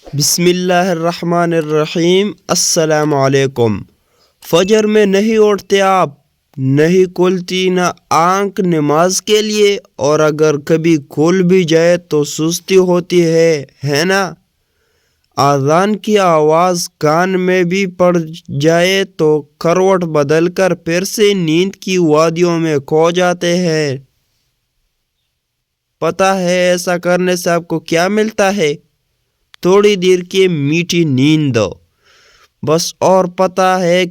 بسم اللہ الرحمن الرحیم۔ السلام علیکم۔ فجر میں نہیں اٹھتے آپ، نہیں کھلتی نہ آنکھ نماز کے لیے، اور اگر کبھی کھل بھی جائے تو سستی ہوتی ہے نا؟ اذان کی آواز کان میں بھی پڑ جائے تو کروٹ بدل کر پھر سے نیند کی وادیوں میں کھو جاتے ہیں۔ پتہ ہے ایسا کرنے سے آپ کو کیا ملتا ہے؟ تھوڑی دیر کی میٹھی نیند دو بس۔ اور پتہ ہے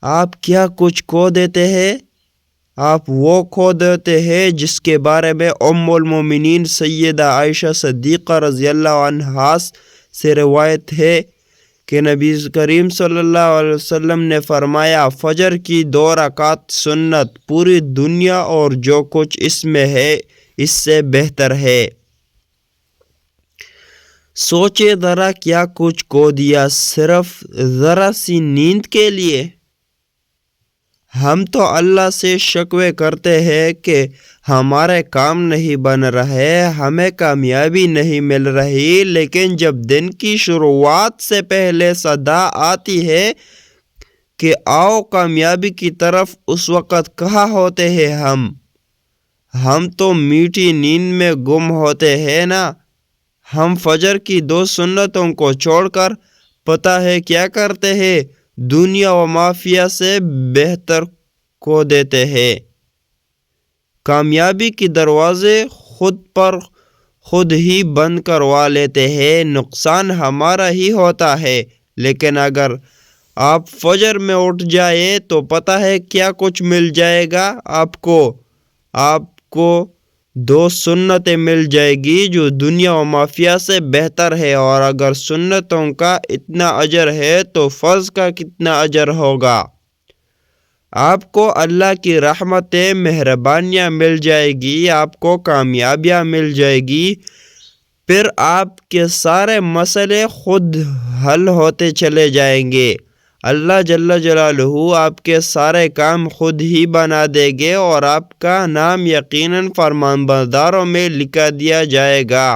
آپ کیا کچھ کھو دیتے ہیں؟ آپ وہ کھو دیتے ہیں جس کے بارے میں ام المومنین سیدہ عائشہ صدیقہ رضی اللہ عنہا سے روایت ہے کہ نبی کریم صلی اللہ علیہ وسلم نے فرمایا، فجر کی 2 رکعت سنت پوری دنیا اور جو کچھ اس میں ہے اس سے بہتر ہے۔ سوچے ذرا کیا کچھ کھو دیا صرف ذرا سی نیند کے لیے۔ ہم تو اللہ سے شکوے کرتے ہیں کہ ہمارے کام نہیں بن رہے، ہمیں کامیابی نہیں مل رہی، لیکن جب دن کی شروعات سے پہلے صدا آتی ہے کہ آؤ کامیابی کی طرف، اس وقت کہاں ہوتے ہیں ہم تو میٹھی نیند میں گم ہوتے ہیں نا۔ ہم فجر کی 2 سنتوں کو چھوڑ کر پتہ ہے کیا کرتے ہیں؟ دنیا و مافیا سے بہتر کو دیتے ہیں۔ کامیابی کے دروازے خود پر خود ہی بند کروا لیتے ہیں، نقصان ہمارا ہی ہوتا ہے۔ لیکن اگر آپ فجر میں اٹھ جائے تو پتہ ہے کیا کچھ مل جائے گا آپ کو 2 سنتیں مل جائے گی جو دنیا و مافیا سے بہتر ہے، اور اگر سنتوں کا اتنا اجر ہے تو فرض کا کتنا اجر ہوگا۔ آپ کو اللہ کی رحمتیں مہربانیاں مل جائے گی، آپ کو کامیابیاں مل جائے گی، پھر آپ کے سارے مسئلے خود حل ہوتے چلے جائیں گے۔ اللہ جل جلالہ آپ کے سارے کام خود ہی بنا دے گے اور آپ کا نام یقیناً فرمانبرداروں میں لکھ دیا جائے گا۔